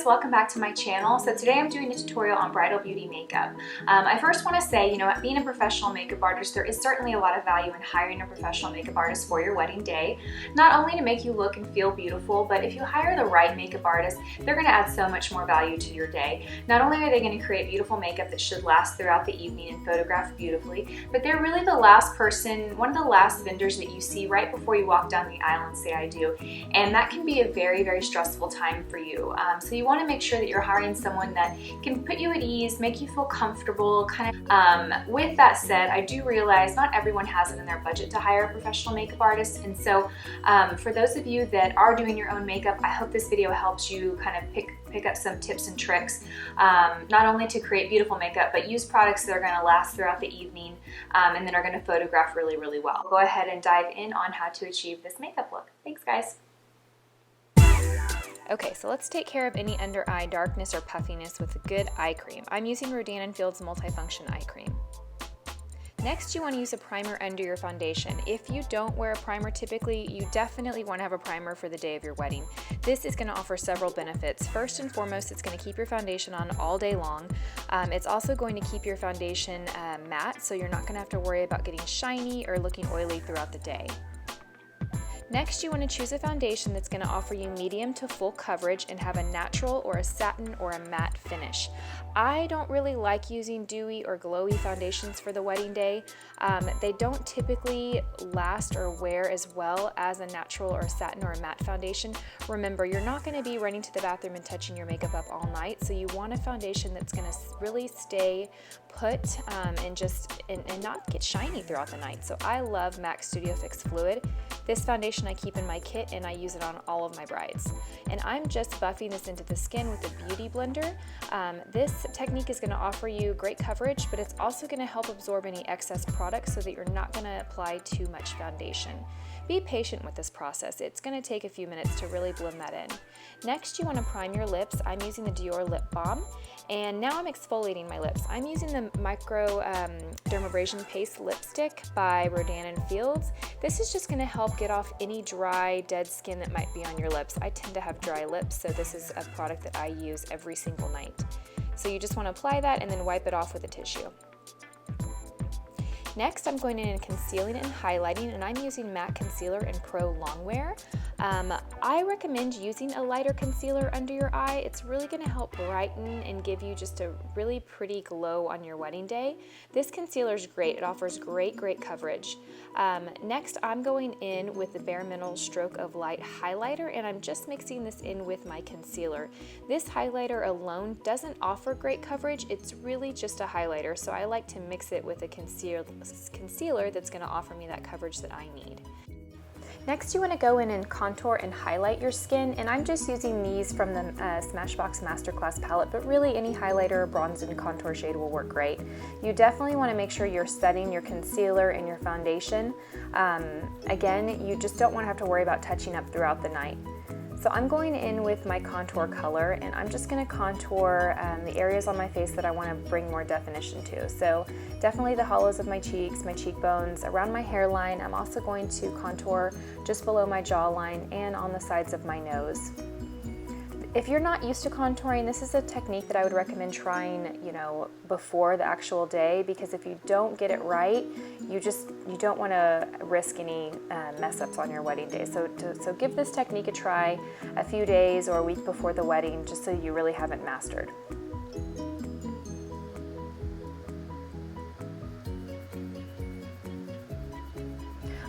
guys, welcome back to my channel. So today I'm doing a tutorial on bridal beauty makeup. I first want to say, being a professional makeup artist, there is certainly a lot of value in hiring a professional makeup artist for your wedding day. Not only to make you look and feel beautiful, but if you hire the right makeup artist, they're going to add so much more value to your day. Not only are they going to create beautiful makeup that should last throughout the evening and photograph beautifully, but they're really the last person, one of the last vendors that you see right before you walk down the aisle and say I do. And that can be a very, very stressful time for you. So you want to make sure that you're hiring someone that can put you at ease, make you feel comfortable, with that said, I do realize not everyone has it in their budget to hire a professional makeup artist. And so for those of you that are doing your own makeup, I hope this video helps you kind of pick up some tips and tricks, not only to create beautiful makeup, but use products that are going to last throughout the evening and then are going to photograph really, really well. Go ahead and dive in on how to achieve this makeup look. Thanks, guys. Okay, so let's take care of any under eye darkness or puffiness with a good eye cream. I'm using Rodan+Fields Multifunction Eye Cream. Next, you want to use a primer under your foundation. If you don't wear a primer typically, you definitely want to have a primer for the day of your wedding. This is going to offer several benefits. First and foremost, it's going to keep your foundation on all day long. It's also going to keep your foundation matte, so you're not going to have to worry about getting shiny or looking oily throughout the day. Next, you want to choose a foundation that's going to offer you medium to full coverage and have a natural or a satin or a matte finish. I don't really like using dewy or glowy foundations for the wedding day. They don't typically last or wear as well as a natural or a satin or a matte foundation. Remember, you're not going to be running to the bathroom and touching your makeup up all night, so you want a foundation that's going to really stay put and not get shiny throughout the night. So I love MAC Studio Fix Fluid. This foundation I keep in my kit and I use it on all of my brides. And I'm just buffing this into the skin with a beauty blender. This technique is going to offer you great coverage, but it's also going to help absorb any excess product so that you're not going to apply too much foundation. Be patient with this process. It's going to take a few minutes to really blend that in. Next, you want to prime your lips. I'm using the Dior Lip Balm, and now I'm exfoliating my lips. I'm using the Microdermabrasion Paste Lipstick by Rodan+Fields. This is just going to help get off any dry, dead skin that might be on your lips. I tend to have dry lips, so this is a product that I use every single night. So you just want to apply that and then wipe it off with a tissue. Next, I'm going in and concealing and highlighting, and I'm using matte concealer in Prolongwear. I recommend using a lighter concealer under your eye. It's really going to help brighten and give you just a really pretty glow on your wedding day. This concealer is great. It offers great coverage. Next, I'm going in with the Bare Minerals Stroke of Light highlighter, and I'm just mixing this in with my concealer. This highlighter alone doesn't offer great coverage. It's really just a highlighter, so I like to mix it with a concealer that's going to offer me that coverage that I need. Next, you want to go in and contour and highlight your skin, and I'm just using these from the Smashbox Masterclass palette, but really any highlighter, bronze, and contour shade will work great. You definitely want to make sure you're setting your concealer and your foundation. Again, you just don't want to have to worry about touching up throughout the night. So I'm going in with my contour color, and I'm just going to contour the areas on my face that I want to bring more definition to. So definitely the hollows of my cheeks, my cheekbones, around my hairline. I'm also going to contour just below my jawline and on the sides of my nose. If you're not used to contouring, this is a technique that I would recommend trying, before the actual day, because if you don't get it right, you don't want to risk any mess ups on your wedding day. So give this technique a try a few days or a week before the wedding, just so you really haven't mastered.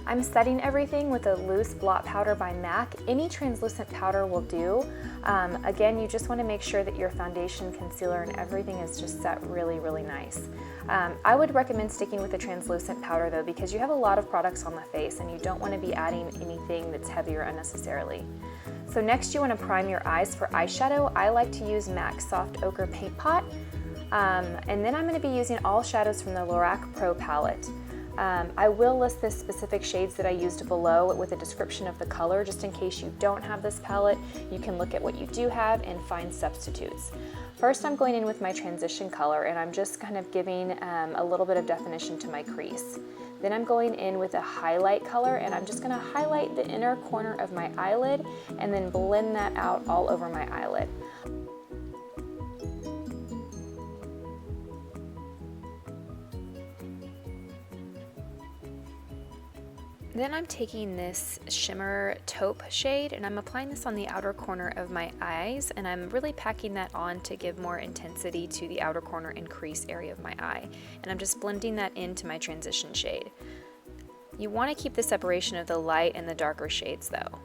I'm setting everything with a loose blot powder by MAC. Any translucent powder will do. Again, you just want to make sure that your foundation, concealer, and everything is just set really, really nice. I would recommend sticking with a translucent powder though, because you have a lot of products on the face and you don't want to be adding anything that's heavier unnecessarily. So next, you want to prime your eyes for eyeshadow. I like to use MAC Soft Ochre Paint Pot. And then I'm going to be using all shadows from the Lorac Pro Palette. I will list the specific shades that I used below with a description of the color, just in case you don't have this palette. You can look at what you do have and find substitutes. First, I'm going in with my transition color, and I'm just kind of giving a little bit of definition to my crease. Then I'm going in with a highlight color, and I'm just going to highlight the inner corner of my eyelid and then blend that out all over my eyelid. Then I'm taking this shimmer taupe shade and I'm applying this on the outer corner of my eyes, and I'm really packing that on to give more intensity to the outer corner and crease area of my eye. And I'm just blending that into my transition shade. You want to keep the separation of the light and the darker shades though.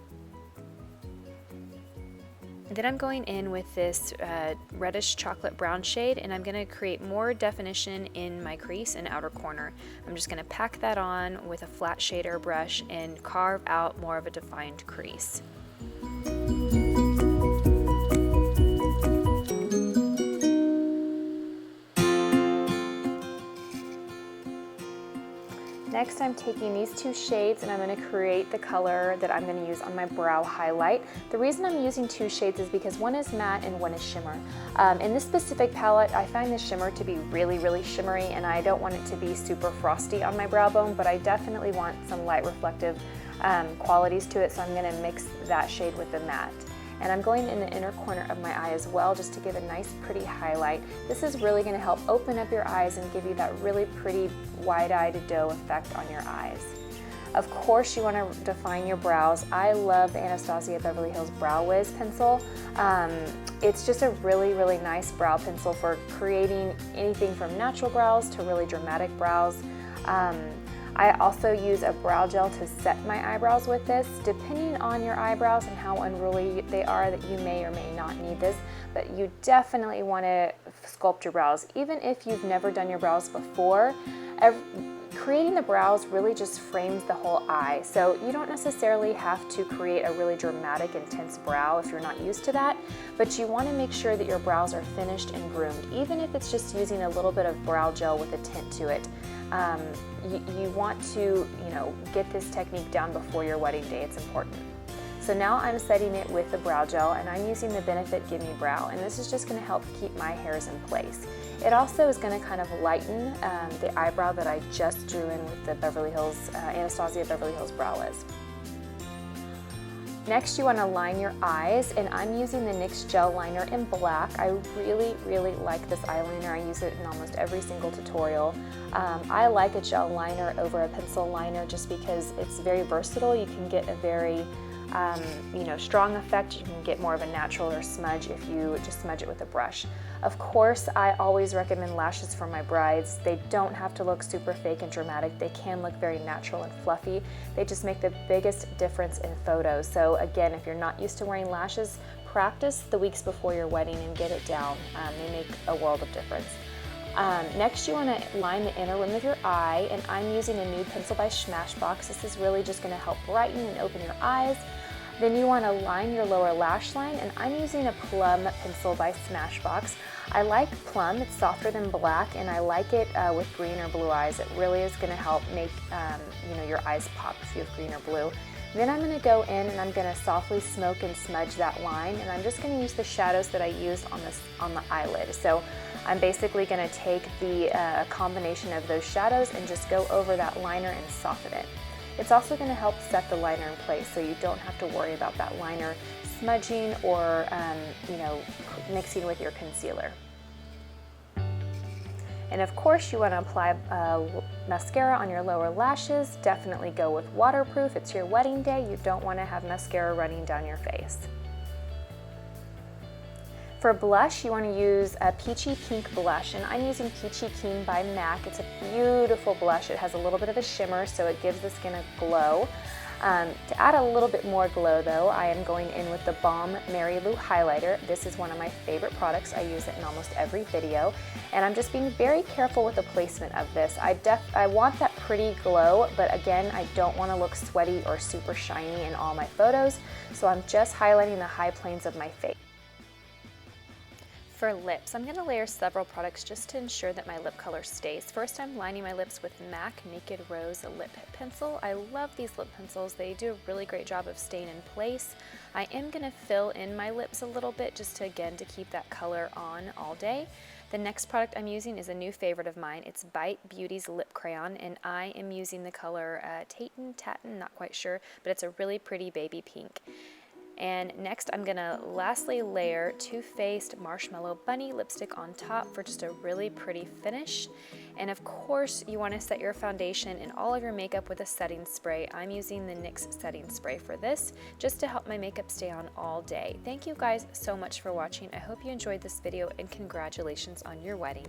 And then I'm going in with this reddish chocolate brown shade, and I'm going to create more definition in my crease and outer corner. I'm just going to pack that on with a flat shader brush and carve out more of a defined crease. Next, I'm taking these two shades and I'm going to create the color that I'm going to use on my brow highlight. The reason I'm using two shades is because one is matte and one is shimmer. In this specific palette, I find the shimmer to be really shimmery, and I don't want it to be super frosty on my brow bone, but I definitely want some light reflective qualities to it, so I'm going to mix that shade with the matte. And I'm going in the inner corner of my eye as well, just to give a nice pretty highlight. This is really going to help open up your eyes and give you that really pretty wide-eyed doe effect on your eyes. Of course, you want to define your brows. I love the Anastacia Beverly Hills Brow Wiz pencil. It's just a really nice brow pencil for creating anything from natural brows to really dramatic brows. I also use a brow gel to set my eyebrows with this. Depending on your eyebrows and how unruly they are, that you may or may not need this, but you definitely want to sculpt your brows. Even if you've never done your brows before, creating the brows really just frames the whole eye. So you don't necessarily have to create a really dramatic, intense brow if you're not used to that, but you want to make sure that your brows are finished and groomed, even if it's just using a little bit of brow gel with a tint to it. You want to, get this technique down before your wedding day. It's important. So now I'm setting it with the brow gel, and I'm using the Benefit Gimme Brow, and this is just going to help keep my hairs in place. It also is going to kind of lighten the eyebrow that I just drew in with the Anastacia Beverly Hills Brow Wiz. Next, you want to line your eyes, and I'm using the NYX Gel Liner in black. I really like this eyeliner. I use it in almost every single tutorial. I like a gel liner over a pencil liner just because it's very versatile. You can get a very strong effect. You can get more of a natural or smudge if you just smudge it with a brush. Of course, I always recommend lashes for my brides. They don't have to look super fake and dramatic. They can look very natural and fluffy. They just make the biggest difference in photos. So again, if you're not used to wearing lashes, practice the weeks before your wedding and get it down. They make a world of difference. Next, you want to line the inner rim of your eye, and I'm using a nude pencil by Smashbox. This is really just going to help brighten and open your eyes. Then you want to line your lower lash line, and I'm using a Plum pencil by Smashbox. I like Plum, it's softer than black, and I like it with green or blue eyes. It really is going to help make your eyes pop if you have green or blue. Then I'm going to go in and I'm going to softly smoke and smudge that line, and I'm just going to use the shadows that I used on the eyelid. So I'm basically going to take the combination of those shadows and just go over that liner and soften it. It's also going to help set the liner in place, so you don't have to worry about that liner smudging or mixing with your concealer. And of course, you want to apply mascara on your lower lashes. Definitely go with waterproof. It's your wedding day. You don't want to have mascara running down your face. For blush, you want to use a peachy pink blush, and I'm using Peachykeen by MAC. It's a beautiful blush. It has a little bit of a shimmer, so it gives the skin a glow. To add a little bit more glow though, I am going in with the Balm Mary Lou highlighter. This is one of my favorite products. I use it in almost every video, and I'm just being very careful with the placement of this. I want that pretty glow, but again, I don't want to look sweaty or super shiny in all my photos, so I'm just highlighting the high planes of my face. For lips, I'm going to layer several products just to ensure that my lip color stays. First, I'm lining my lips with MAC Naked Rose Lip Pencil. I love these lip pencils. They do a really great job of staying in place. I am going to fill in my lips a little bit just to keep that color on all day. The next product I'm using is a new favorite of mine. It's Bite Beauty's Lip Crayon, and I am using the color Tatin, not quite sure, but it's a really pretty baby pink. And next I'm gonna lastly layer Too Faced Marshmallow Bunny lipstick on top for just a really pretty finish. And of course you want to set your foundation and all of your makeup with a setting spray. I'm using the NYX Setting Spray for this, just to help my makeup stay on all day. Thank you guys so much for watching. I hope you enjoyed this video and congratulations on your wedding.